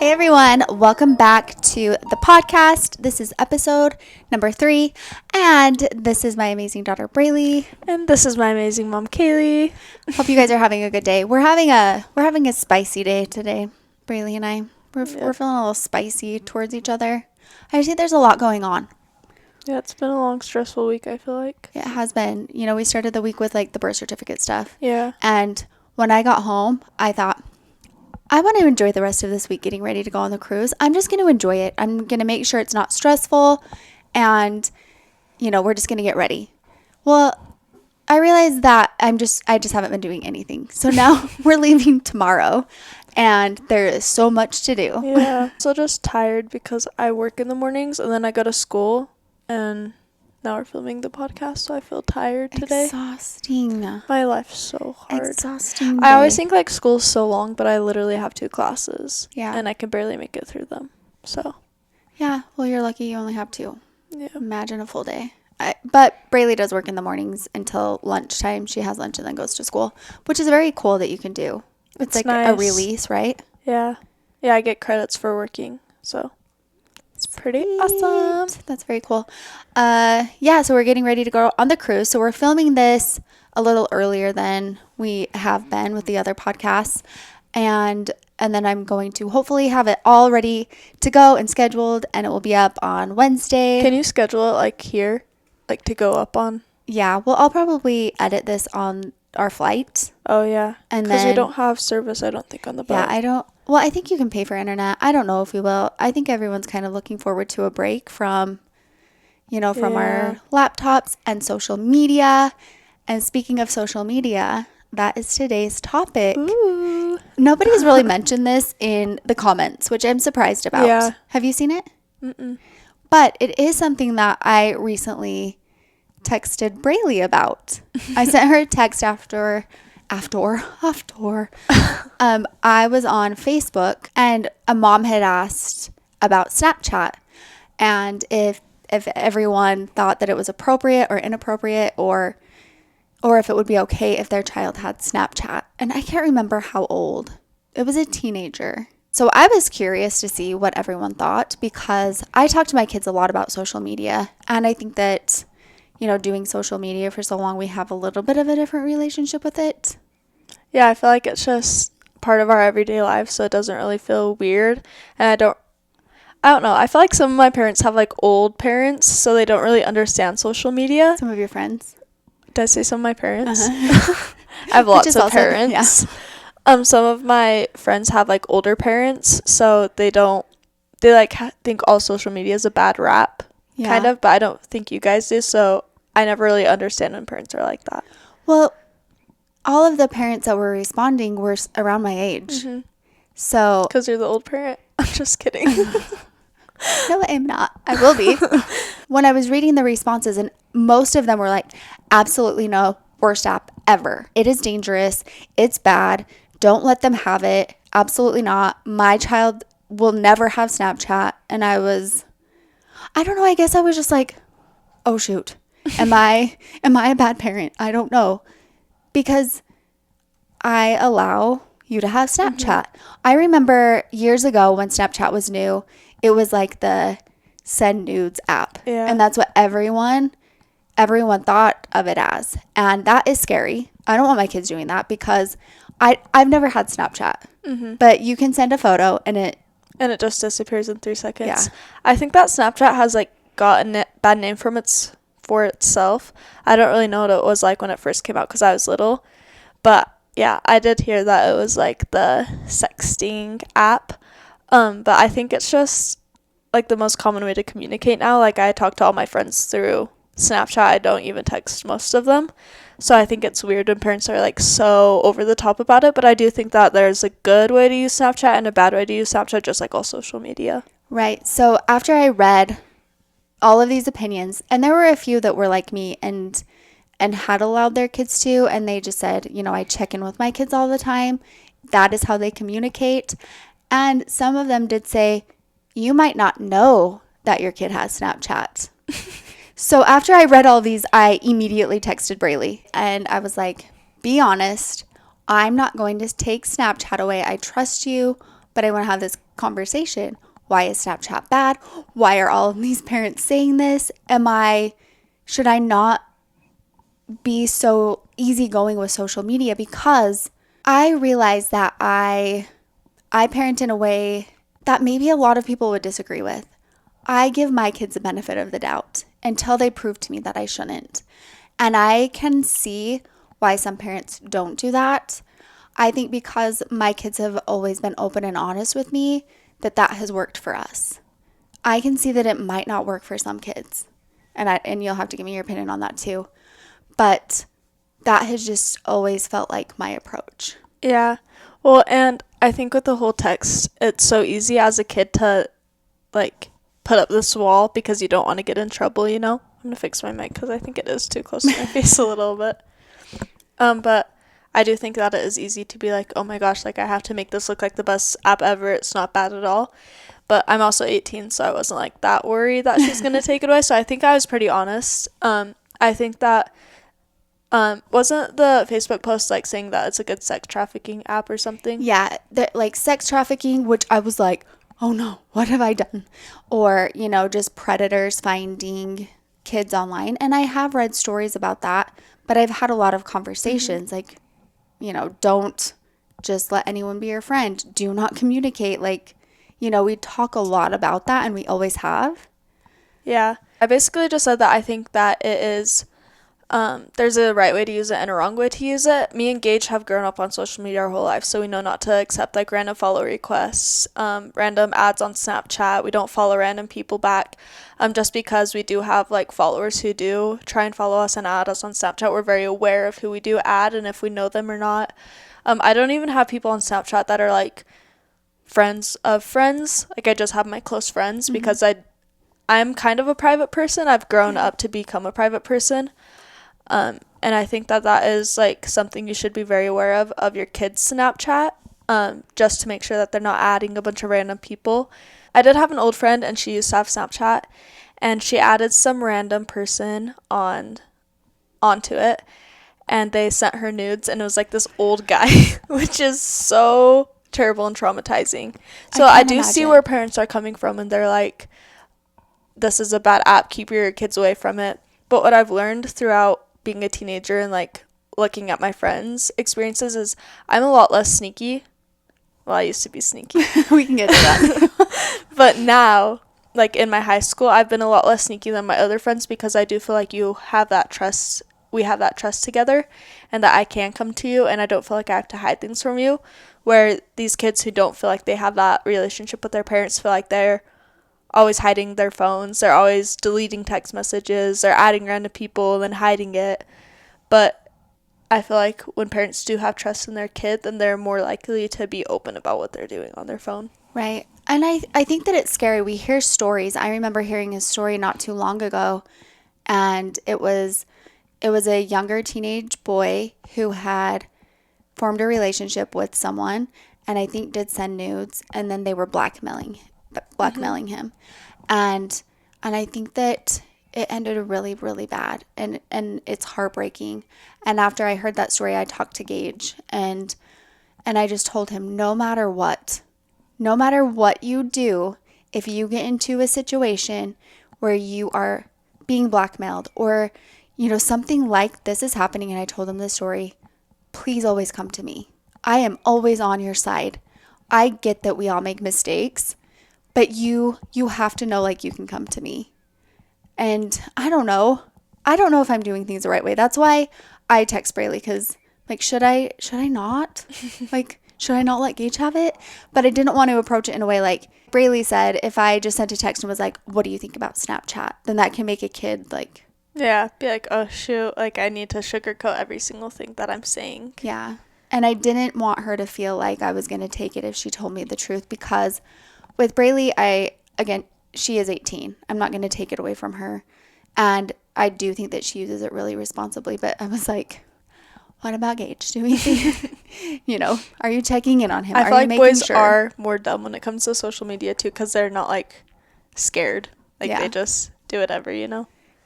Hey everyone, welcome back to the podcast. This is episode number 3, and this is my amazing daughter Braylee. And this is my amazing mom Kayli. Hope you guys are having a good day. We're having a spicy day today, Braylee and I. We're feeling a little spicy towards each other. I just think there's a lot going on. Yeah, it's been a long, stressful week, I feel like. It has been. You know, we started the week with like the birth certificate stuff. Yeah. And when I got home, I thought, I want to enjoy the rest of this week getting ready to go on the cruise. I'm just going to enjoy it. I'm going to make sure it's not stressful, and, you know, we're just going to get ready. Well, I realized that I just haven't been doing anything. So now we're leaving tomorrow, and there is so much to do. Yeah. So just tired because I work in the mornings and then I go to school, and now we're filming the podcast, so I feel tired today. Exhausting. My life's so hard. Exhausting. I always think like school's so long, but I literally have 2 classes. Yeah. And I can barely make it through them. So. Yeah. Well, you're lucky you only have 2. Yeah. Imagine a full day. But Braylee does work in the mornings until lunchtime. She has lunch and then goes to school, which is very cool that you can do. It's like nice. A release, right? Yeah. Yeah, I get credits for working, so it's pretty awesome. That's very cool. Yeah, so we're getting ready to go on the cruise. So we're filming this a little earlier than we have been with the other podcasts. And then I'm going to hopefully have it all ready to go and scheduled, and it will be up on Wednesday. Can you schedule it like here? Like to go up on? Yeah, well, I'll probably edit this on our flight. Oh, yeah. And because then we don't have service, I don't think, on the boat. Yeah, well, I think you can pay for internet. I don't know if we will. I think everyone's kind of looking forward to a break from our laptops and social media. And speaking of social media, that is today's topic. Ooh. Nobody's really mentioned this in the comments, which I'm surprised about. Yeah. Have you seen it? Mm-mm. But it is something that I recently texted Braylee about. I sent her a text after I was on Facebook, and a mom had asked about Snapchat and if everyone thought that it was appropriate or inappropriate, or if it would be okay if their child had Snapchat. And I can't remember how old. It was a teenager. So I was curious to see what everyone thought, because I talk to my kids a lot about social media, and I think that, you know, doing social media for so long, we have a little bit of a different relationship with it. Yeah, I feel like it's just part of our everyday life, so it doesn't really feel weird. And I don't know. I feel like some of my parents have like old parents, so they don't really understand social media. Some of your friends. Did I say some of my parents? Uh-huh. I have lots of also, parents. Yeah. Some of my friends have like older parents, so they think all social media is a bad rap, kind of, but I don't think you guys do, so I never really understand when parents are like that. Well, all of the parents that were responding were around my age. Mm-hmm. So. Because you're the old parent. I'm just kidding. No, I'm not. I will be. When I was reading the responses, and most of them were like, absolutely no, worst app ever. It is dangerous. It's bad. Don't let them have it. Absolutely not. My child will never have Snapchat. And I don't know. I guess I was just like, oh shoot. Am I a bad parent? I don't know. Because I allow you to have Snapchat. Mm-hmm. I remember years ago when Snapchat was new, it was like the send nudes app. Yeah. And that's what everyone thought of it as. And that is scary. I don't want my kids doing that, because I've never had Snapchat. Mm-hmm. But you can send a photo and it just disappears in 3 seconds. Yeah. I think that Snapchat has like gotten a bad name for itself. I don't really know what it was like when it first came out because I was little. But yeah, I did hear that it was like the sexting app. But I think it's just like the most common way to communicate now. Like, I talk to all my friends through Snapchat. I don't even text most of them. So I think it's weird when parents are like so over the top about it. But I do think that there's a good way to use Snapchat and a bad way to use Snapchat, just like all social media. Right. So after I read all of these opinions, and there were a few that were like me and had allowed their kids to, and they just said, you know, I check in with my kids all the time. That is how they communicate. And some of them did say, you might not know that your kid has Snapchat. So after I read all these, I immediately texted Braylee, and I was like, be honest. I'm not going to take Snapchat away. I trust you. but I want to have this conversation. Why is Snapchat bad? Why are all of these parents saying this? Should I not be so easygoing with social media? Because I realize that I parent in a way that maybe a lot of people would disagree with. I give my kids the benefit of the doubt until they prove to me that I shouldn't. And I can see why some parents don't do that. I think because my kids have always been open and honest with me, that has worked for us. I can see that it might not work for some kids. And you'll have to give me your opinion on that too. But that has just always felt like my approach. Yeah. Well, and I think with the whole text, it's so easy as a kid to, like, put up this wall because you don't want to get in trouble, you know? I'm going to fix my mic because I think it is too close to my face a little bit. But I do think that it is easy to be like, oh my gosh, like, I have to make this look like the best app ever. It's not bad at all. But I'm also 18, so I wasn't, like, that worried that she's going to take it away. So I think I was pretty honest. I think that wasn't the Facebook post like saying that it's a good sex trafficking app or something? Yeah, like sex trafficking, which I was like, oh no, what have I done? Or, just predators finding kids online. And I have read stories about that, but I've had a lot of conversations like, don't just let anyone be your friend. Do not communicate. Like, we talk a lot about that and we always have. Yeah. I basically just said that I think that it is there's a right way to use it and a wrong way to use it. Me and Gage have grown up on social media our whole life, so we know not to accept like random follow requests, random ads on Snapchat. We don't follow random people back. Just because we do have like followers who do try and follow us and add us on Snapchat, we're very aware of who we do add and if we know them or not. I don't even have people on Snapchat that are like friends of friends. Like I just have my close friends because I'm kind of a private person. I've grown up to become a private person. And I think that is like something you should be very aware of your kids' Snapchat, just to make sure that they're not adding a bunch of random people. I did have an old friend and she used to have Snapchat and she added some random person onto it and they sent her nudes and it was like this old guy, which is so terrible and traumatizing. So I do see where parents are coming from and they're like, this is a bad app, keep your kids away from it. But what I've learned throughout being a teenager and like looking at my friends' experiences is I'm a lot less sneaky. Well, I used to be sneaky. We can get to that. But now, like in my high school, I've been a lot less sneaky than my other friends because I do feel like you have that trust. We have that trust together and that I can come to you and I don't feel like I have to hide things from you. Where these kids who don't feel like they have that relationship with their parents feel like they're always hiding their phones, they're always deleting text messages, they're adding random people and then hiding it. But I feel like when parents do have trust in their kid, then they're more likely to be open about what they're doing on their phone. Right. And I think that it's scary. We hear stories. I remember hearing a story not too long ago, and it was a younger teenage boy who had formed a relationship with someone and I think did send nudes, and then they were blackmailing him. And I think that it ended really, really bad and it's heartbreaking. And after I heard that story, I talked to Gage and I just told him, no matter what you do, if you get into a situation where you are being blackmailed or, something like this is happening, and I told him this story, please always come to me. I am always on your side. I get that we all make mistakes, but you have to know, like, you can come to me. And I don't know if I'm doing things the right way. That's why I text Braylee, because, like, should I not? Like, should I not let Gage have it? But I didn't want to approach it in a way like Braylee said, if I just sent a text and was like, what do you think about Snapchat? Then that can make a kid, like... Yeah, be like, oh, shoot, like, I need to sugarcoat every single thing that I'm saying. Yeah. And I didn't want her to feel like I was going to take it if she told me the truth, because with Braylee, she is 18. I'm not going to take it away from her. And I do think that she uses it really responsibly. But I was like, what about Gage? Do we think, are you checking in on him? I feel like boys are more dumb when it comes to social media too, because they're not like scared. Like they just do whatever,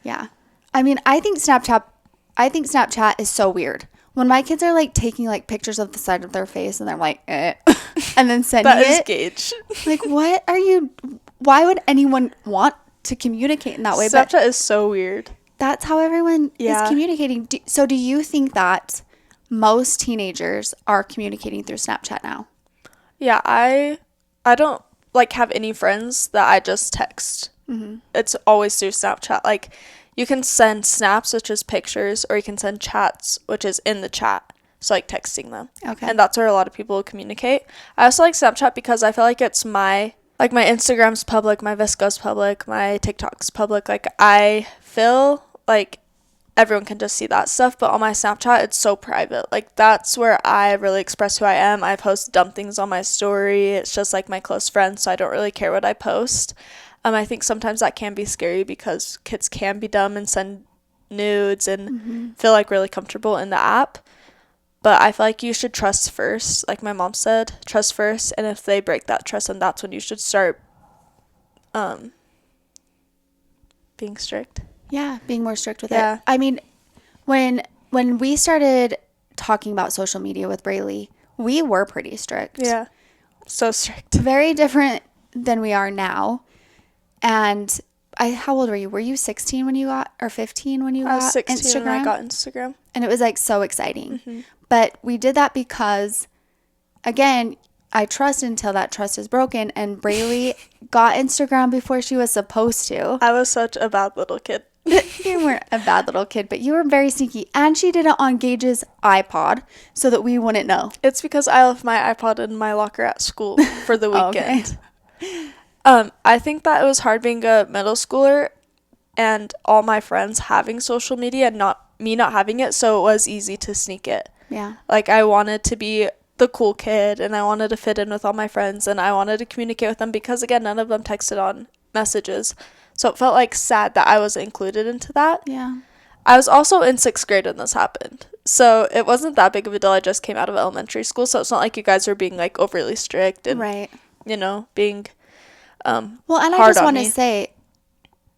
Yeah. I mean, I think Snapchat is so weird. When my kids are like taking like pictures of the side of their face and they're like, and then sending That is it. Gage. Like, why would anyone want to communicate in that way? Snapchat is so weird. That's how everyone Yeah. is communicating. So do you think that most teenagers are communicating through Snapchat now? Yeah, I don't like have any friends that I just text. It's always through Snapchat. Like, you can send snaps, which is pictures, or you can send chats, which is in the chat. So, like, texting them. Okay. And that's where a lot of people communicate. I also like Snapchat because I feel like it's my Instagram's public, my Visco's public, my TikTok's public. Like, I feel like everyone can just see that stuff, but on my Snapchat, it's so private. Like, that's where I really express who I am. I post dumb things on my story. It's just, like, my close friends, so I don't really care what I post. I think sometimes that can be scary because kids can be dumb and send nudes and feel, like, really comfortable in the app. But I feel like you should trust first. Like my mom said, trust first. And if they break that trust, then that's when you should start being strict. Yeah, being more strict with Yeah. it. I mean, when we started talking about social media with Braylee, we were pretty strict. Yeah. So strict. Very different than we are now. And how old were you? Were you 16 when you got, or 15 when you got I was 16 Instagram? when I got Instagram. And it was like so exciting. But we did that because, again, I trust until that trust is broken. And Braylee got Instagram before she was supposed to. I was such a bad little kid. You weren't a bad little kid, but you were very sneaky. And she did it on Gage's iPod so that we wouldn't know. It's because I left my iPod in my locker at school for the weekend. Okay. I think that it was hard being a middle schooler and all my friends having social media and not having it, so it was easy to sneak it. Yeah. Like, I wanted to be the cool kid and I wanted to fit in with all my friends and I wanted to communicate with them because, again, none of them texted on messages. So it felt like sad that I was included into that. Yeah. I was also in 6th grade when this happened. So it wasn't that big of a deal. I just came out of elementary school. So it's not like you guys were being like overly strict and, Right. being Well, and I hard just on want to me. say,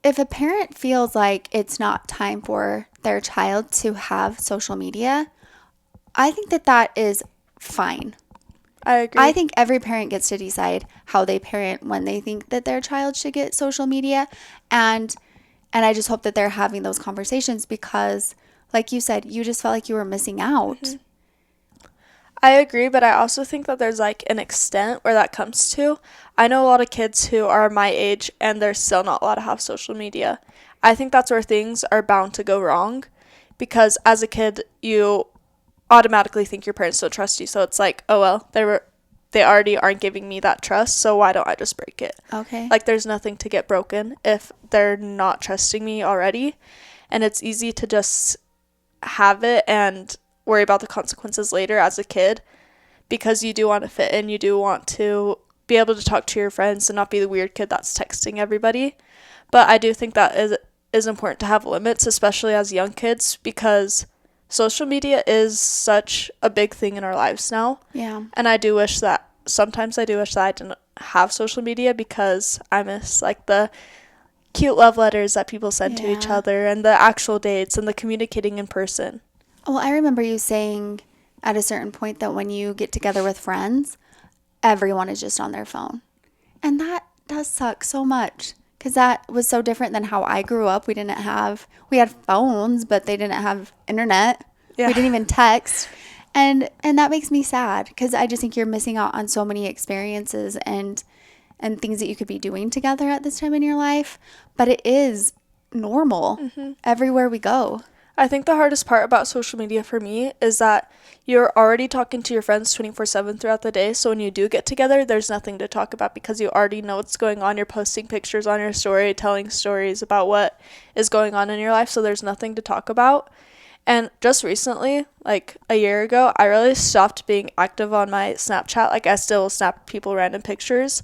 if a parent feels like it's not time for their child to have social media, I think that is fine. I agree. I think every parent gets to decide how they parent when they think that their child should get social media. And I just hope that they're having those conversations because, like you said, you just felt like you were missing out. I agree, but I also think that there's like an extent where that comes to. I know a lot of kids who are my age and they're still not allowed to have social media. I think that's where things are bound to go wrong because as a kid, you automatically think your parents don't trust you. So it's like, oh, well, they already aren't giving me that trust, so why don't I just break it? Okay. Like, there's nothing to get broken if they're not trusting me already. And it's easy to just have it and worry about the consequences later as a kid because you do want to fit in. You do want to be able to talk to your friends and not be the weird kid that's texting everybody. But I do think that is important to have limits, especially as young kids, because social media is such a big thing in our lives now. Yeah. And sometimes I do wish that I didn't have social media because I miss like the cute love letters that people send to each Yeah. other and the actual dates and the communicating in person. Well, I remember you saying at a certain point that when you get together with friends, everyone is just on their phone. And that does suck so much because that was so different than how I grew up. We had phones, but they didn't have internet. Yeah. We didn't even text. And that makes me sad because I just think you're missing out on so many experiences and things that you could be doing together at this time in your life. But it is normal everywhere we go. I think the hardest part about social media for me is that you're already talking to your friends 24/7 throughout the day. So when you do get together, there's nothing to talk about because you already know what's going on. You're posting pictures on your story, telling stories about what is going on in your life. So there's nothing to talk about. And just recently, like a year ago, I really stopped being active on my Snapchat. Like, I still snap people random pictures,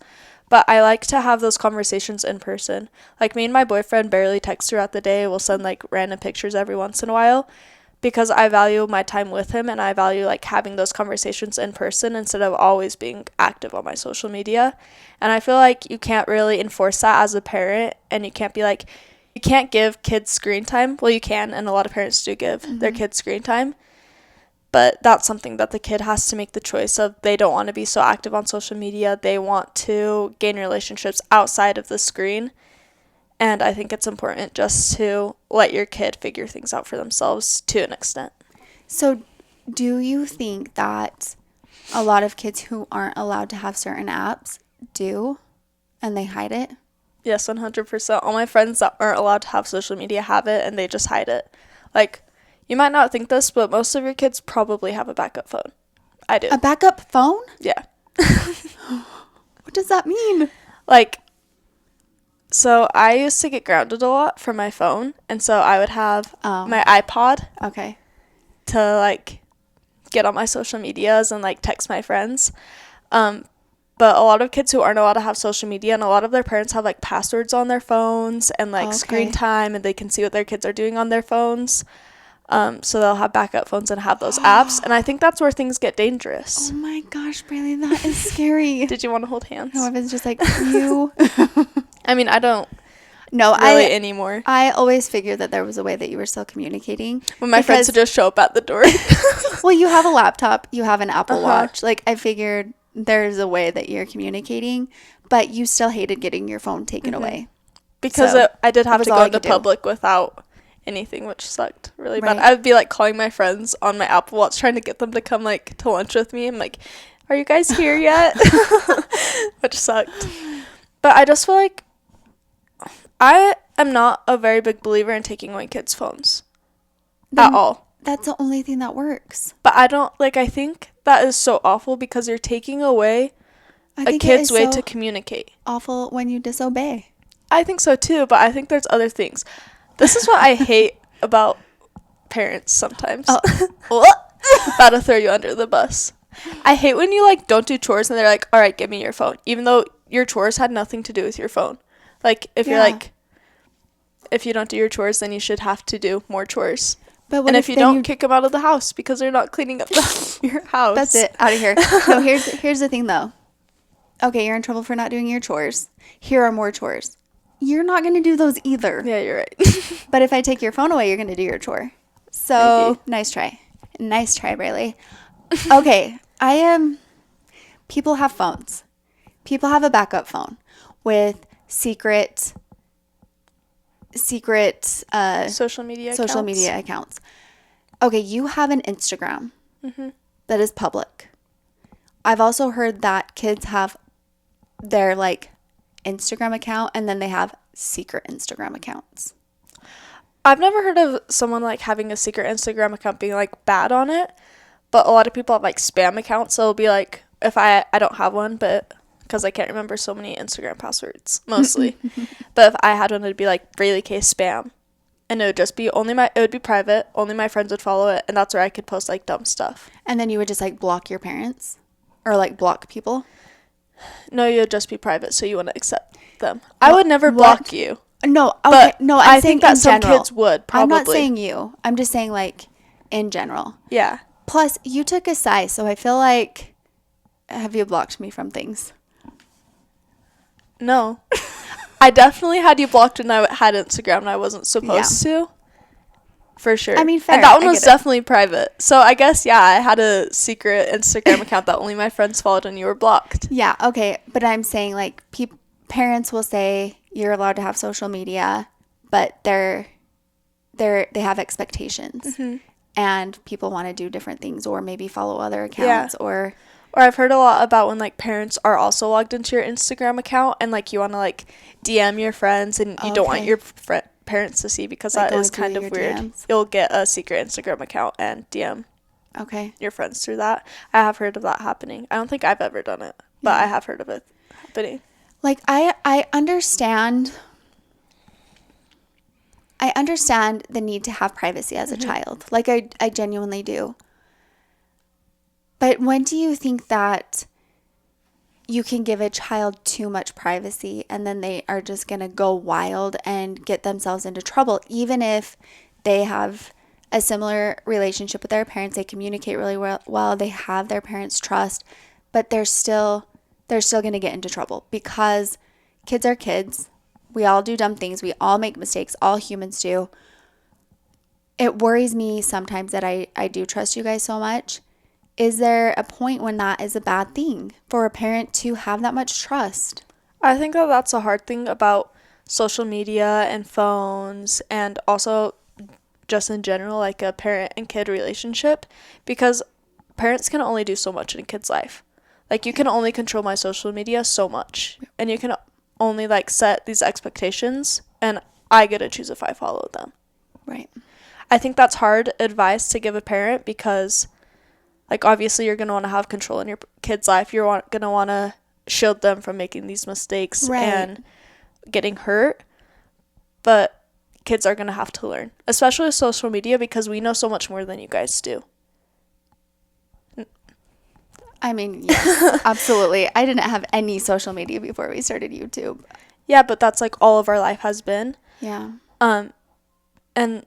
but I like to have those conversations in person. Like, me and my boyfriend barely text throughout the day. We'll send like random pictures every once in a while because I value my time with him and I value like having those conversations in person instead of always being active on my social media. And I feel like you can't really enforce that as a parent, and you can't be like, you can't give kids screen time. Well, you can, and a lot of parents do give their kids screen time. But that's something that the kid has to make the choice of. They don't want to be so active on social media. They want to gain relationships outside of the screen. And I think it's important just to let your kid figure things out for themselves to an extent. So do you think that a lot of kids who aren't allowed to have certain apps do, and they hide it? Yes, 100%. All my friends that aren't allowed to have social media have it, and they just hide it. Like, you might not think this, but most of your kids probably have a backup phone. I do. A backup phone? Yeah. What does that mean? Like, so I used to get grounded a lot from my phone, and so I would have my iPod Okay. to, like, get on my social medias and, like, text my friends. But a lot of kids who aren't allowed to have social media, and a lot of their parents have, like, passwords on their phones and, like, screen time, and they can see what their kids are doing on their phones. So they'll have backup phones and have those apps, and I think that's where things get dangerous. Oh my gosh, Bailey, that is scary. Did you want to hold hands? No, I was just like, you. I mean, I don't No, really anymore. I always figured that there was a way that you were still communicating. When my friends would just show up at the door. Well, you have a laptop, you have an Apple Watch. Like, I figured there's a way that you're communicating, but you still hated getting your phone taken away. Because So, I did have to all go I into could do. public without anything, which sucked really bad. Right. I would be, like, calling my friends on my Apple Watch trying to get them to come, like, to lunch with me. I'm like, are you guys here yet? Which sucked. But I just feel like I am not a very big believer in taking away kids' phones at all. That's the only thing that works. But I don't, like, I think that is so awful because you're taking away I a think it kid's is way so to communicate. awful when you disobey. I think so too, but I think there's other things. This is what I hate about parents sometimes. About to throw you under the bus. I hate when you, like, don't do chores and they're like, all right, give me your phone. Even though your chores had nothing to do with your phone. Like, if you're like, if you don't do your chores, then you should have to do more chores. But what And if you don't, kick them out of the house because they're not cleaning up your house. That's it. Out of here. No, here's the thing, though. Okay, you're in trouble for not doing your chores. Here are more chores. You're not going to do those either. Yeah, you're right. But if I take your phone away, you're going to do your chore. So, nice try. Nice try, Braylee. Okay, people have phones. People have a backup phone with secret social media accounts. Okay, you have an Instagram that is public. I've also heard that kids have their, like, Instagram account and then they have secret Instagram accounts. I've never heard of someone, like, having a secret Instagram account being, like, bad on it, but a lot of people have, like, spam accounts, so it'll be, like, if I don't have one, but because I can't remember so many Instagram passwords, mostly, but if I had one, it'd be, like, Braylee K spam, and it would just be it would be private, only my friends would follow it, and that's where I could post, like, dumb stuff. And then you would just, like, block your parents? Or, like, block people? No, you would just be private, so you wouldn't accept them. I would never block you. No, okay. But No, I I'm saying think that in some general. kids would, probably. I'm not saying you. I'm just saying, like, in general. Yeah. Plus, you took a size, so I feel like, have you blocked me from things? No. I definitely had you blocked when I had Instagram and I wasn't supposed to. For sure. I mean, fair. And that one I was get it. definitely private. So I guess, yeah, I had a secret Instagram account that only my friends followed and you were blocked. Yeah, okay. But I'm saying, like, parents will say you're allowed to have social media, but they have expectations. And people want to do different things or maybe follow other accounts or I've heard a lot about when, like, parents are also logged into your Instagram account and, like, you want to, like, DM your friends and you don't want your parents to see because Like that is going kind through of your weird. DMs? You'll get a secret Instagram account and DM your friends through that. I have heard of that happening. I don't think I've ever done it, but I have heard of it happening. Like, I understand the need to have privacy as a child. Like, I genuinely do. But when do you think that you can give a child too much privacy and then they are just going to go wild and get themselves into trouble, even if they have a similar relationship with their parents, they communicate really well, they have their parents' trust, but they're still going to get into trouble because kids are kids. We all do dumb things. We all make mistakes. All humans do. it worries me sometimes that I do trust you guys so much. Is there a point when that is a bad thing for a parent to have that much trust? I think that that's a hard thing about social media and phones, and also just in general, like a parent and kid relationship, because parents can only do so much in a kid's life. Like, you can only control my social media so much, and you can only like set these expectations, and I get to choose if I follow them. Right. I think that's hard advice to give a parent, because like, obviously you're going to want to have control in your kid's life. You're going to want to shield them from making these mistakes and getting hurt. But kids are going to have to learn, especially with social media, because we know so much more than you guys do. I mean, yes, absolutely. I didn't have any social media before we started YouTube. Yeah, but that's like all of our life has been. Yeah. And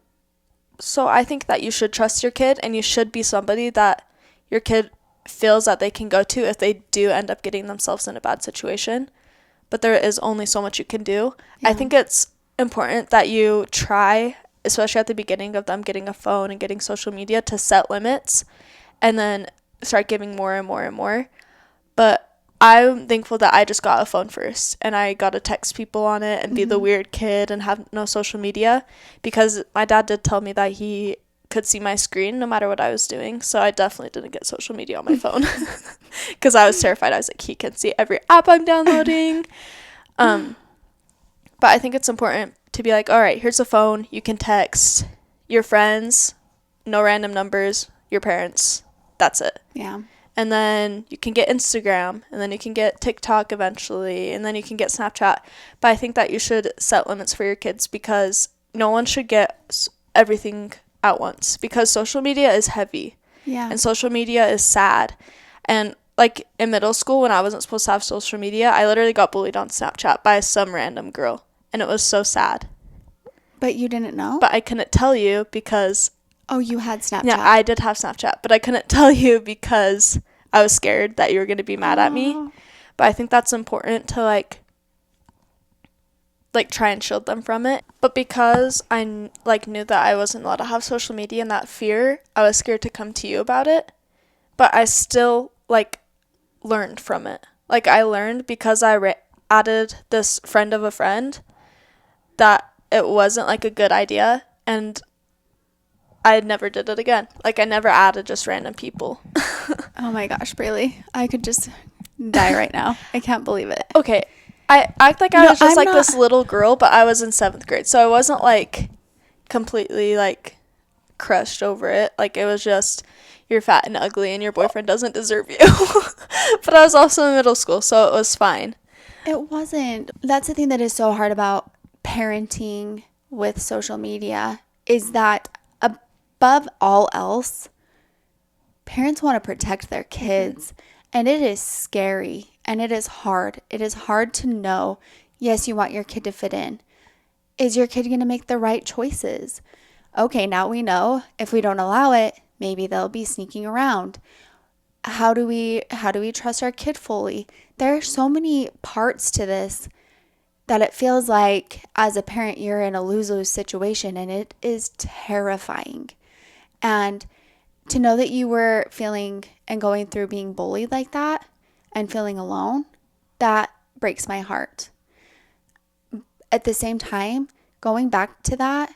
so I think that you should trust your kid, and you should be somebody that your kid feels that they can go to if they do end up getting themselves in a bad situation. But there is only so much you can do. Yeah. I think it's important that you try, especially at the beginning of them getting a phone and getting social media, to set limits and then start giving more and more and more. But I'm thankful that I just got a phone first, and I got to text people on it and be the weird kid and have no social media, because my dad did tell me that he could see my screen no matter what I was doing. So I definitely didn't get social media on my phone, because I was terrified. I was like, he can see every app I'm downloading. But I think it's important to be like, all right, here's a phone. You can text your friends, no random numbers, your parents. That's it. Yeah. And then you can get Instagram, and then you can get TikTok eventually, and then you can get Snapchat. But I think that you should set limits for your kids, because no one should get everything at once, because social media is heavy. Yeah. And social media is sad. And like in middle school, when I wasn't supposed to have social media, I literally got bullied on Snapchat by some random girl, and it was so sad. But you didn't know? But I couldn't tell you because... Oh, you had Snapchat. Yeah, I did have Snapchat, but I couldn't tell you because I was scared that you were going to be mad at me. But I think that's important to like try and shield them from it. But because I knew that I wasn't allowed to have social media, and that fear, I was scared to come to you about it. But I still learned from it. Like, I learned because I added this friend of a friend that it wasn't a good idea, and I never did it again. I never added just random people. Oh my gosh, Braylee. I could just die right now. I can't believe it. Okay. I act like I was just this little girl, but I was in 7th grade. So I wasn't completely crushed over it. It was just, you're fat and ugly and your boyfriend doesn't deserve you. But I was also in middle school, so it was fine. It wasn't. That's the thing that is so hard about parenting with social media, is that above all else, parents want to protect their kids, and it is scary, and it is hard. It is hard to know, yes, you want your kid to fit in. Is your kid going to make the right choices? Okay, now we know if we don't allow it, maybe they'll be sneaking around. How do we trust our kid fully? There are so many parts to this that it feels like as a parent you're in a lose-lose situation, and it is terrifying. And to know that you were feeling and going through being bullied like that and feeling alone, that breaks my heart. At the same time, going back to that,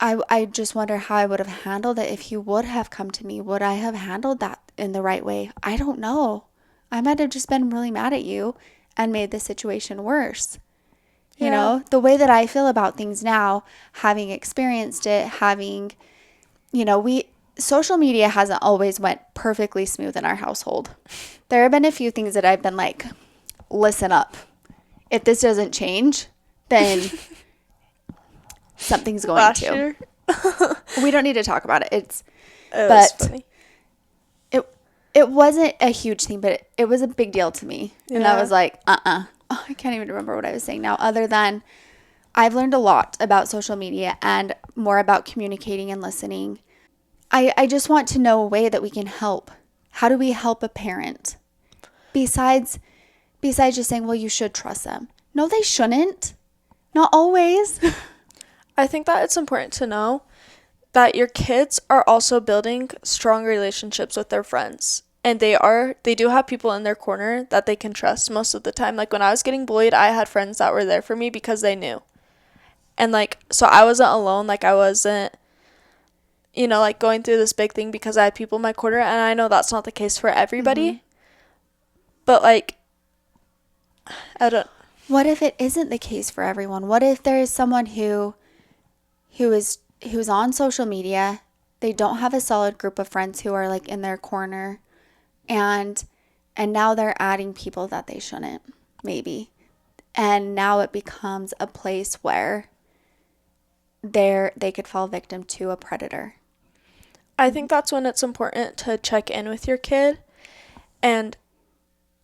I just wonder how I would have handled it if you would have come to me. Would I have handled that in the right way? I don't know. I might have just been really mad at you and made the situation worse. You know, the way that I feel about things now, having experienced it, social media hasn't always went perfectly smooth in our household. There have been a few things that I've been like, listen up. If this doesn't change, then something's going Last to. Year? We don't need to talk about it. It was funny. It wasn't a huge thing, but it was a big deal to me. Yeah. And I was like, Oh, I can't even remember what I was saying now, other than I've learned a lot about social media and more about communicating and listening. I just want to know a way that we can help. How do we help a parent? Besides just saying, well, you should trust them. No, they shouldn't. Not always. I think that it's important to know that your kids are also building strong relationships with their friends. And they do have people in their corner that they can trust most of the time. Like when I was getting bullied, I had friends that were there for me because they knew. And like, so I wasn't alone. Like I wasn't, like going through this big thing because I had people in my corner. And I know that's not the case for everybody. Mm-hmm. But like, I don't. What if it isn't the case for everyone? What if there is someone who's on social media, they don't have a solid group of friends who are like in their corner, and now they're adding people that they shouldn't, maybe. And now it becomes a place where they could fall victim to a predator. I think that's when it's important to check in with your kid and,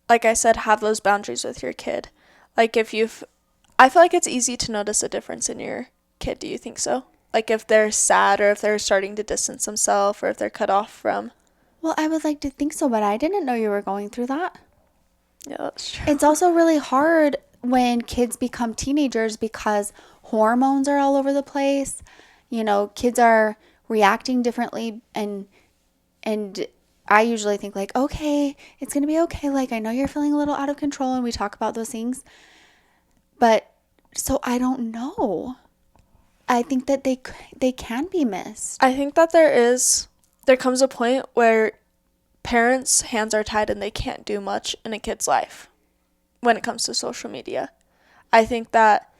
like I said, have those boundaries with your kid. Like I feel like it's easy to notice a difference in your kid. Do you think so? Like if they're sad or if they're starting to distance themselves or if they're cut off from. Well, I would like to think so, but I didn't know you were going through that. Yeah, that's true. It's also really hard when kids become teenagers because hormones are all over the place. Kids are reacting differently, and I usually think like, okay, it's going to be okay. Like, I know you're feeling a little out of control, and we talk about those things. But so I don't know. I think that they can be missed. I think that there comes a point where parents' hands are tied and they can't do much in a kid's life when it comes to social media. I think that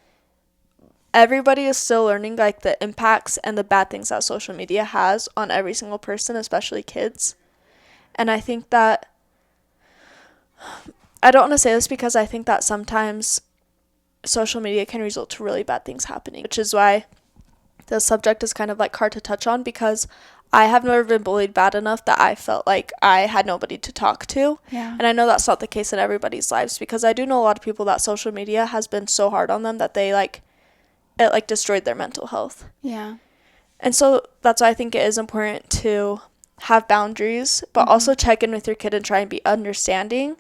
everybody is still learning like the impacts and the bad things that social media has on every single person, especially kids. And I think that I don't want to say this because I think that sometimes social media can result to really bad things happening, which is why the subject is kind of like hard to touch on, because I have never been bullied bad enough that I felt like I had nobody to talk to. Yeah. And I know that's not the case in everybody's lives, because I do know a lot of people that social media has been so hard on them that it destroyed their mental health. Yeah. And so that's why I think it is important to have boundaries, but also check in with your kid and try and be understanding.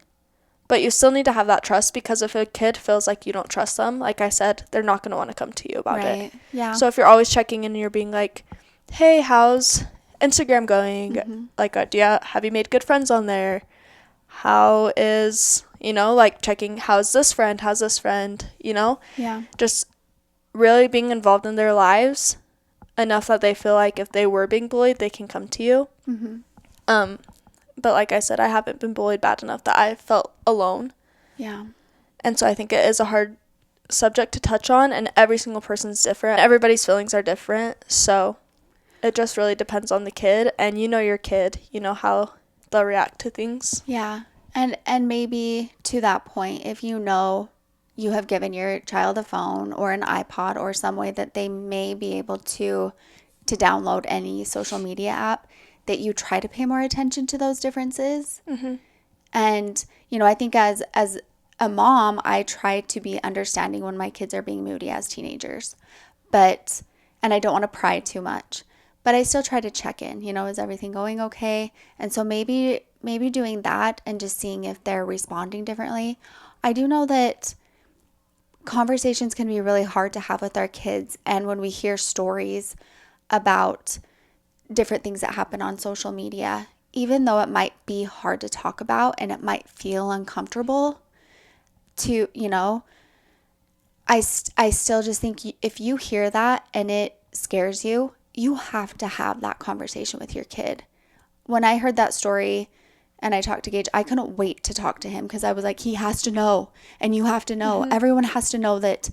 But you still need to have that trust, because if a kid feels like you don't trust them, like I said, they're not going to want to come to you about it. Yeah. So if you're always checking in and you're being like, hey, how's Instagram going? Mm-hmm. Like, have you made good friends on there? How is, like checking, how's this friend? Yeah. Just really being involved in their lives enough that they feel like if they were being bullied, they can come to you. Mm-hmm. But like I said, I haven't been bullied bad enough that I felt alone. Yeah. And so I think it is a hard subject to touch on, and every single person's different. Everybody's feelings are different. So it just really depends on the kid, and your kid, how they'll react to things. Yeah. And maybe to that point, if you have given your child a phone or an iPod or some way that they may be able to download any social media app, that you try to pay more attention to those differences. Mm-hmm. And, I think as a mom, I try to be understanding when my kids are being moody as teenagers. And I don't want to pry too much, but I still try to check in, is everything going okay? And so maybe doing that and just seeing if they're responding differently. I do know that conversations can be really hard to have with our kids. And when we hear stories about different things that happen on social media, even though it might be hard to talk about and it might feel uncomfortable to, I still just think if you hear that and it scares you, you have to have that conversation with your kid. When I heard that story and I talked to Gage, I couldn't wait to talk to him, because I was like, he has to know, and you have to know. Mm-hmm. Everyone has to know that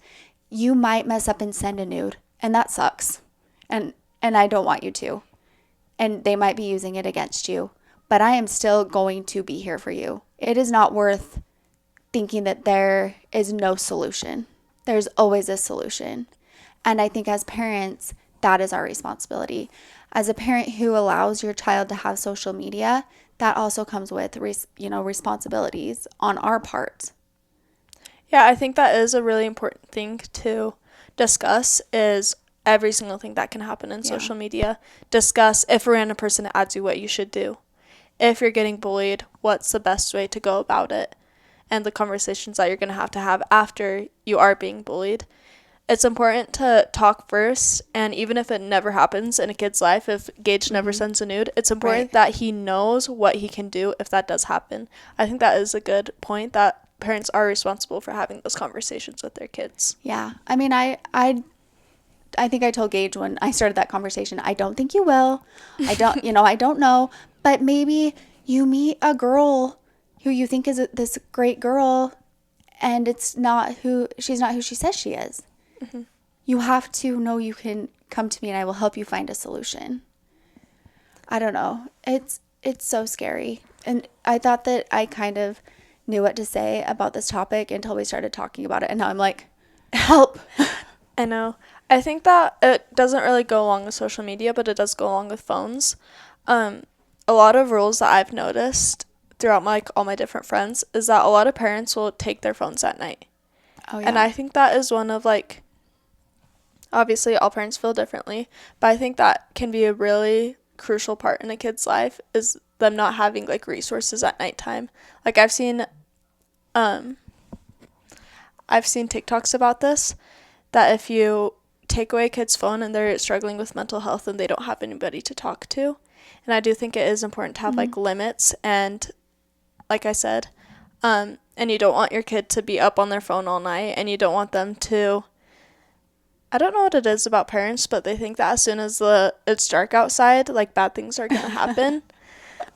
you might mess up and send a nude, and that sucks. And I don't want you to. And they might be using it against you, but I am still going to be here for you. It is not worth thinking that there is no solution. There's always a solution. And I think as parents, that is our responsibility. As a parent who allows your child to have social media, that also comes with, responsibilities on our part. Yeah, I think that is a really important thing to discuss, is every single thing that can happen in social media. Discuss if a random person adds you, what you should do. If you're getting bullied, what's the best way to go about it? And the conversations that you're going to have after you are being bullied. it's important to talk first, and even if it never happens in a kid's life, if Gage never sends a nude, it's important that he knows what he can do if that does happen. I think that is a good point, that parents are responsible for having those conversations with their kids. Yeah. I mean, I think I told Gage when I started that conversation, I don't think you will. I don't, I don't know. But maybe you meet a girl who you think is this great girl, and she's not who she says she is. Mm-hmm. You have to know you can come to me and I will help you find a solution. I don't know. It's so scary. And I thought that I kind of knew what to say about this topic until we started talking about it. And now I'm like, help. I know. I think that it doesn't really go along with social media, but it does go along with phones. A lot of rules that I've noticed throughout all my different friends is that a lot of parents will take their phones at night. Oh, yeah. And I think that is one of, obviously all parents feel differently, but I think that can be a really crucial part in a kid's life, is them not having resources at nighttime. I've seen TikToks about this, that if you take away a kid's phone and they're struggling with mental health and they don't have anybody to talk to. And I do think it is important to have limits, and like I said, and you don't want your kid to be up on their phone all night, and you don't want them to, I don't know what it is about parents, but they think that as soon as it's dark outside, bad things are going to happen.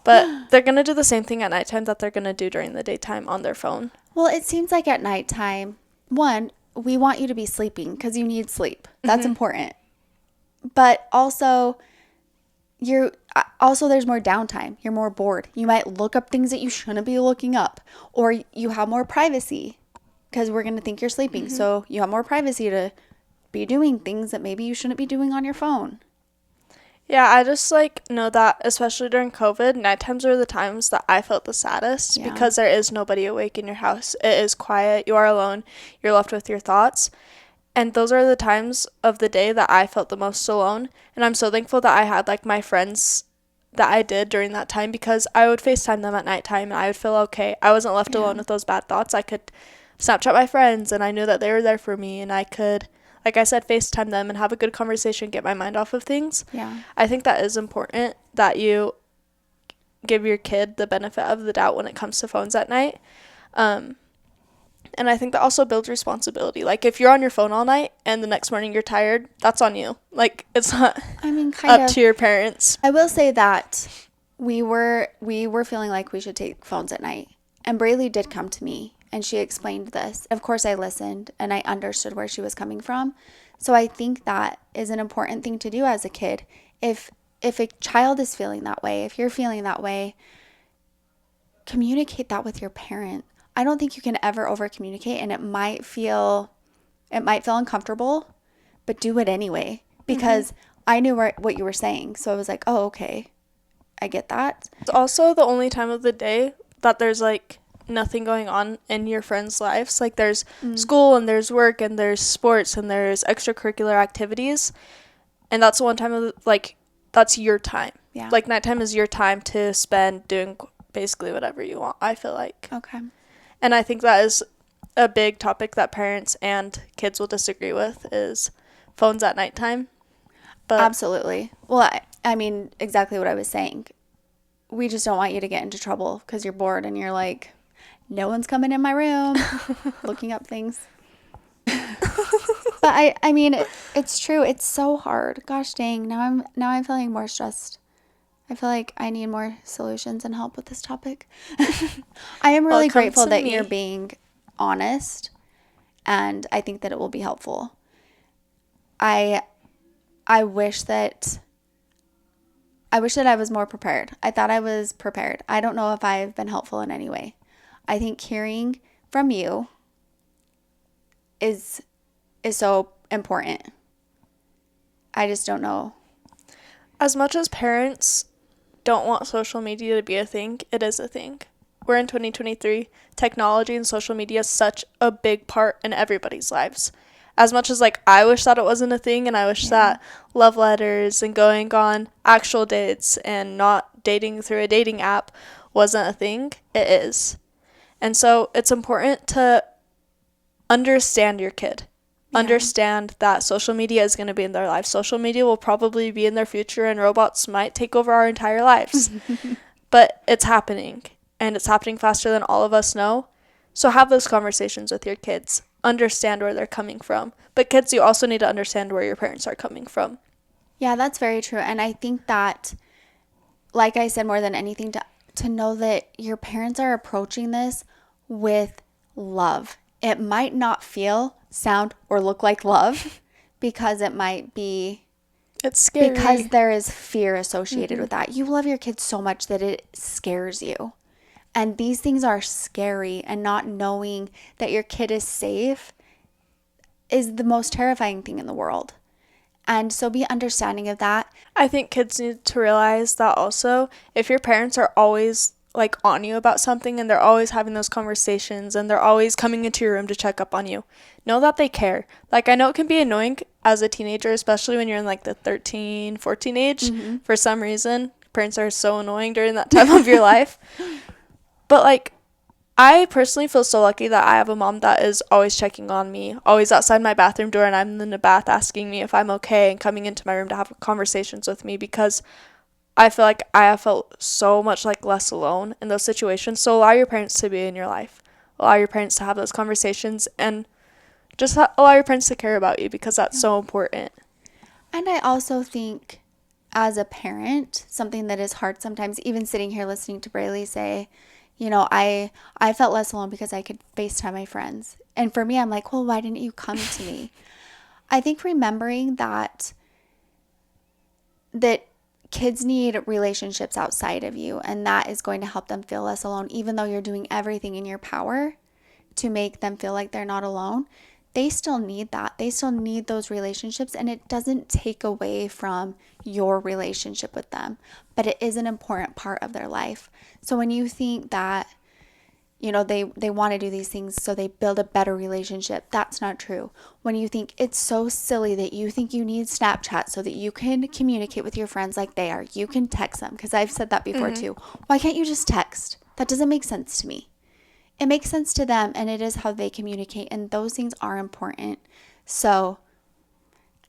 But they're going to do the same thing at nighttime that they're going to do during the daytime on their phone. Well, it seems like at nighttime, one, we want you to be sleeping because you need sleep. That's important. But also, there's more downtime. You're more bored. You might look up things that you shouldn't be looking up, or you have more privacy because we're going to think you're sleeping. So you have more privacy to be doing things that maybe you shouldn't be doing on your phone. Yeah, I just know that especially during COVID, night times are the times that I felt the saddest because there is nobody awake in your house. It is quiet. You are alone. You're left with your thoughts. And those are the times of the day that I felt the most alone. And I'm so thankful that I had my friends that I did during that time, because I would FaceTime them at nighttime and I would feel okay. I wasn't left alone with those bad thoughts. I could Snapchat my friends and I knew that they were there for me, and I could, like I said, FaceTime them and have a good conversation, get my mind off of things. Yeah. I think that is important, that you give your kid the benefit of the doubt when it comes to phones at night. And I think that also builds responsibility. If you're on your phone all night and the next morning you're tired, that's on you. It's not up to your parents. I will say that we were feeling like we should take phones at night. And Braylee did come to me and she explained this. Of course, I listened and I understood where she was coming from. So I think that is an important thing to do as a kid. If a child is feeling that way, if you're feeling that way, communicate that with your parent. I don't think you can ever over communicate, and it might feel uncomfortable, but do it anyway, because I knew what you were saying. So I was like, oh, okay, I get that. It's also the only time of the day that there's nothing going on in your friends' lives. There's school and there's work and there's sports and there's extracurricular activities, and that's the one time of that's your time. Yeah. Nighttime is your time to spend doing basically whatever you want, I feel like. Okay. And I think that is a big topic that parents and kids will disagree with, is phones at nighttime. But absolutely. Well, I mean, exactly what I was saying. We just don't want you to get into trouble because you're bored and you're like, no one's coming in my room looking up things. But I mean, it's true. It's so hard. Gosh dang. Now I'm feeling more stressed. I feel like I need more solutions and help with this topic. I am really grateful that you're being honest, and I think that it will be helpful. I wish that I was more prepared. I thought I was prepared. I don't know if I've been helpful in any way. I think hearing from you is so important. I just don't know. As much as parents don't want social media to be a thing, it is a thing. We're in 2023. Technology and social media is such a big part in everybody's lives. As much as I wish that it wasn't a thing, and I wish that love letters and going on actual dates and not dating through a dating app wasn't a thing, it is. And so it's important to understand your kid. understand that social media is going to be in their lives. Social media will probably be in their future, and robots might take over our entire lives. But it's happening, and it's happening faster than all of us know. So have those conversations with your kids. Understand where they're coming from. But kids, you also need to understand where your parents are coming from. Yeah, that's very true. And I think that, like I said, more than anything, to know that your parents are approaching this with love. It might not feel, sound, or look like love because it might be... It's scary. Because there is fear associated with that. You love your kids so much that it scares you. And these things are scary, and not knowing that your kid is safe is the most terrifying thing in the world. And so be understanding of that. I think kids need to realize that also, if your parents are always like on you about something, and they're always having those conversations, and they're always coming into your room to check up on you, know that they care. Like, I know it can be annoying as a teenager, especially when you're in like the 13, 14 age. For some reason, parents are so annoying during that time of your life. But like, I personally feel so lucky that I have a mom that is always checking on me, always outside my bathroom door, and I'm in the bath asking me if I'm okay and coming into my room to have conversations with me, because I feel like I have felt so much like less alone in those situations. So allow your parents to be in your life. Allow your parents to have those conversations, and just allow your parents to care about you, because that's so important. And I also think, as a parent, something that is hard sometimes, even sitting here listening to Braylee say, you know, I felt less alone because I could FaceTime my friends. And for me, I'm like, well, why didn't you come to me? I think remembering that kids need relationships outside of you, and that is going to help them feel less alone, even though you're doing everything in your power to make them feel like they're not alone. They still need that. They still need those relationships, and it doesn't take away from your relationship with them, but it is an important part of their life. So when you think that, you know, they want to do these things so they build a better relationship, that's not true. When you think it's so silly that you think you need Snapchat so that you can communicate with your friends like they are, you can text them, because I've said that before too. Why can't you just text? That doesn't make sense to me. It makes sense to them, and it is how they communicate, and those things are important. So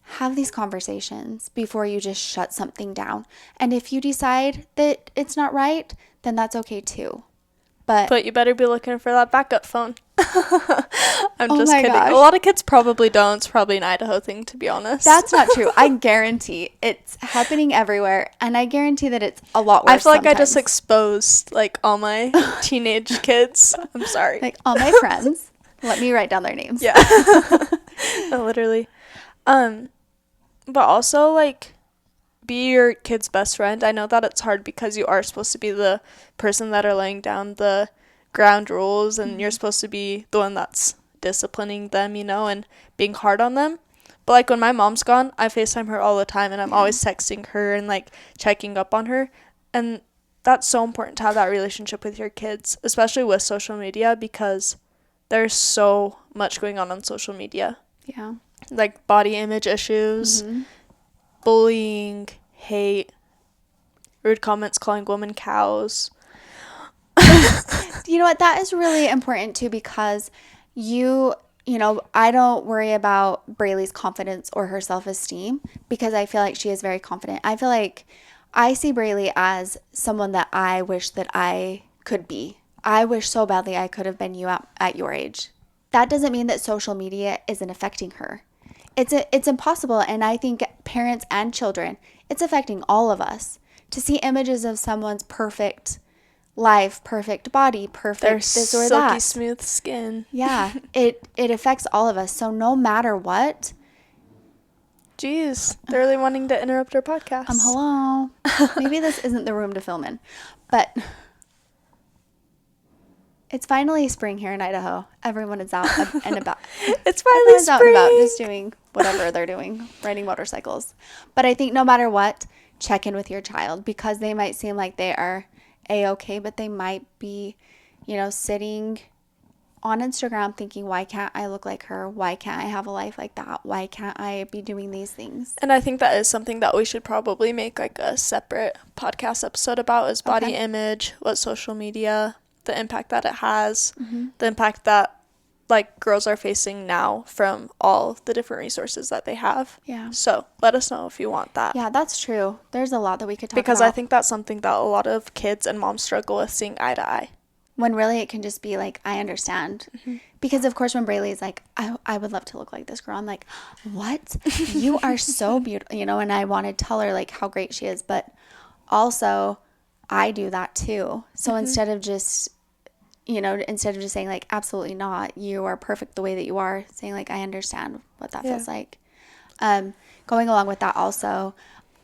have these conversations before you just shut something down. And if you decide that it's not right, then that's okay too. But you better be looking for that backup phone. I'm oh just my kidding. gosh. A lot of kids probably don't. It's probably an Idaho thing, to be honest. That's not true. I guarantee it's happening everywhere, and I guarantee that it's a lot worse. I feel like sometimes. I just exposed like all my teenage kids. I'm sorry. Like all my friends. Let me write down their names. Yeah. Literally. But also, like, be your kid's best friend. I know that it's hard because you are supposed to be the person that are laying down the ground rules, and you're supposed to be the one that's disciplining them, you know, and being hard on them. But like, when my mom's gone, I FaceTime her all the time, and I'm always texting her and like checking up on her. And that's so important to have that relationship with your kids, especially with social media, because there's so much going on social media. Yeah. Like body image issues, bullying, hate, rude comments, calling women cows. You know what? That is really important too, because you know, I don't worry about Braylee's confidence or her self-esteem, because I feel like she is very confident. I feel like I see Braylee as someone that I wish that I could be. I wish so badly I could have been you at your age. That doesn't mean that social media isn't affecting her. It's impossible, and I think parents and children, it's affecting all of us to see images of someone's perfect life, perfect body, perfect Their this or silky that. smooth skin. Yeah, it affects all of us. So no matter what. Jeez, they're really wanting to interrupt our podcast. Hello. Maybe this isn't the room to film in, but it's finally spring here in Idaho. Everyone is out and about. It's finally Everyone's spring. out and about, just doing whatever they're doing, riding motorcycles. But I think no matter what, check in with your child, because they might seem like they are A-okay, but they might be, you know, sitting on Instagram thinking, why can't I look like her? Why can't I have a life like that? Why can't I be doing these things? And I think that is something that we should probably make like a separate podcast episode about, is body image, what social media, the impact that it has, the impact that like girls are facing now from all the different resources that they have. Yeah. So let us know if you want that. Yeah, that's true. There's a lot that we could talk about. Because I think that's something that a lot of kids and moms struggle with, seeing eye to eye. When really it can just be like, I understand. Mm-hmm. Because of course when Braylee's like, I would love to look like this girl, I'm like, what? You are so beautiful, you know, and I want to tell her like how great she is, but also I do that too. So instead of just saying like, absolutely not, you are perfect the way that you are, saying like, I understand what that feels like. Going along with that also,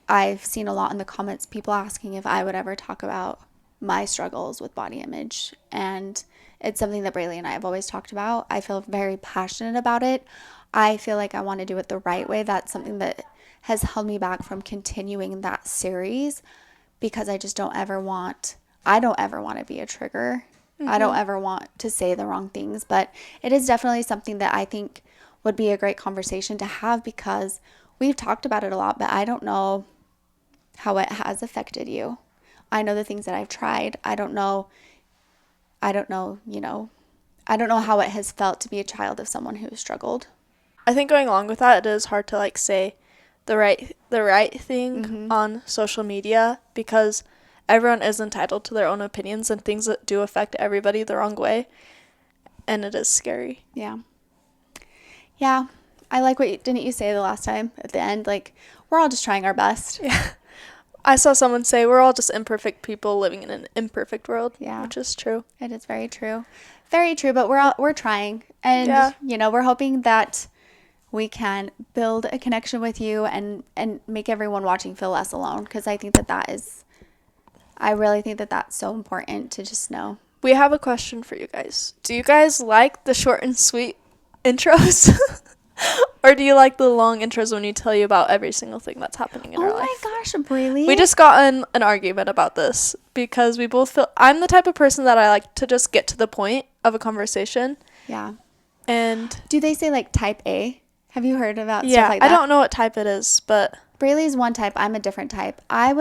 I've seen a lot in the comments, people asking if I would ever talk about my struggles with body image. And it's something that Braylee and I have always talked about. I feel very passionate about it. I feel like I want to do it the right way. That's something that has held me back from continuing that series, because I just don't ever want to be a trigger. Mm-hmm. I don't ever want to say the wrong things, but it is definitely something that I think would be a great conversation to have, because we've talked about it a lot, but I don't know how it has affected you. I know the things that I've tried. I don't know, how it has felt to be a child of someone who struggled. I think going along with that, it is hard to like say the right thing on social media, because everyone is entitled to their own opinions and things that do affect everybody the wrong way. And it is scary. Yeah. Yeah. I like didn't you say the last time at the end, like, we're all just trying our best. Yeah. I saw someone say we're all just imperfect people living in an imperfect world. Yeah. Which is true. It is very true. Very true, but we're trying. And, we're hoping that we can build a connection with you and make everyone watching feel less alone, because I think I really think that that's so important to just know. We have a question for you guys. Do you guys like the short and sweet intros? Or do you like the long intros when we tell you about every single thing that's happening in our life? Oh my gosh, Braylee. We just got in an argument about this, because we both feel... I'm the type of person that I like to just get to the point of a conversation. Yeah. And... do they say like type A? Have you heard about stuff like that? I don't know what type it is, but... Braylee's one type. I'm a different type. I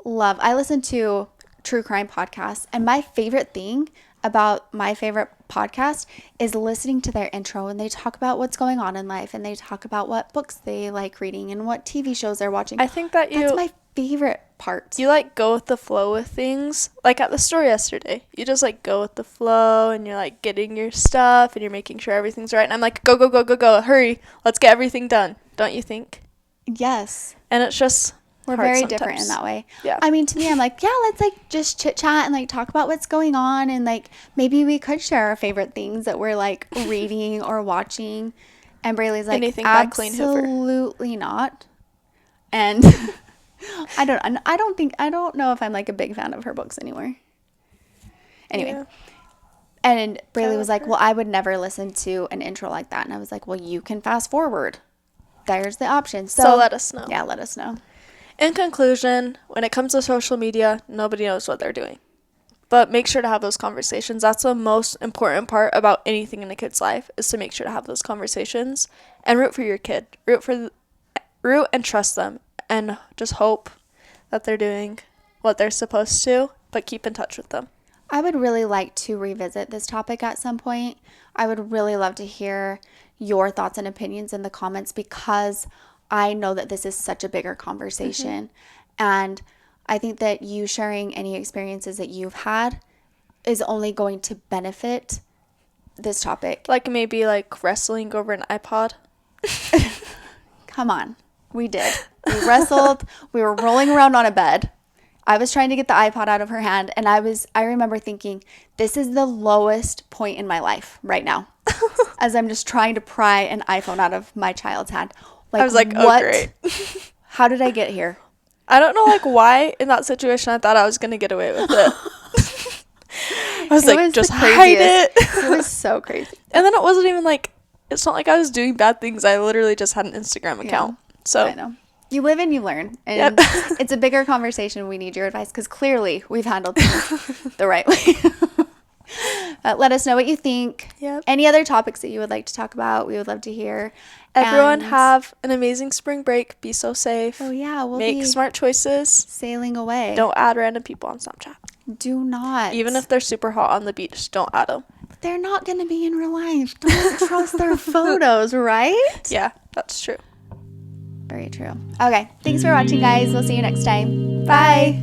listen to true crime podcasts, and my favorite thing about my favorite podcast is listening to their intro, and they talk about what's going on in life, and they talk about what books they like reading and what TV shows they're watching. I think that's my favorite part. You like go with the flow with things. Like at the store yesterday, you just like go with the flow, and you're like getting your stuff, and you're making sure everything's right. And I'm like, go, hurry, let's get everything done. Don't you think? Yes. And it's just... we're very different in that way. Yeah. I mean, to me, I'm like, yeah, let's like just chit chat and like talk about what's going on, and like maybe we could share our favorite things that we're like reading or watching. And Braylee's like, anything by Clean Hoover. Absolutely not. And I don't know if I'm like a big fan of her books anymore. Anyway. Yeah. And Braylee was like, well, I would never listen to an intro like that. And I was like, well, you can fast forward. There's the option. So let us know. Yeah, let us know. In conclusion, when it comes to social media, nobody knows what they're doing. But make sure to have those conversations. That's the most important part about anything in a kid's life, is to make sure to have those conversations and root for your kid. Root and trust them, and just hope that they're doing what they're supposed to, but keep in touch with them. I would really like to revisit this topic at some point. I would really love to hear your thoughts and opinions in the comments, because I know that this is such a bigger conversation. And I think that you sharing any experiences that you've had is only going to benefit this topic. Like maybe like wrestling over an iPod. Come on. We did. We wrestled. We were rolling around on a bed. I was trying to get the iPod out of her hand, and I remember thinking, this is the lowest point in my life right now, as I'm just trying to pry an iPhone out of my child's hand. Like, I was like, what? Oh, great. How did I get here? I don't know, like, why in that situation I thought I was going to get away with it. I was like, just hide it. It was so crazy. And then it wasn't even like, it's not like I was doing bad things. I literally just had an Instagram account. Yeah, so I know. You live and you learn. And it's a bigger conversation. We need your advice, because clearly we've handled things the right way. Let us know what you think. Yep. Any other topics that you would like to talk about, we would love to hear. Everyone have an amazing spring break. Be so safe. Oh, yeah. We'll make smart choices. Sailing away. Don't add random people on Snapchat. Do not. Even if they're super hot on the beach, don't add them. they're not going to be in real life. Don't trust their photos, right? Yeah, that's true. Very true. Okay. Thanks for watching, guys. We'll see you next time. Bye.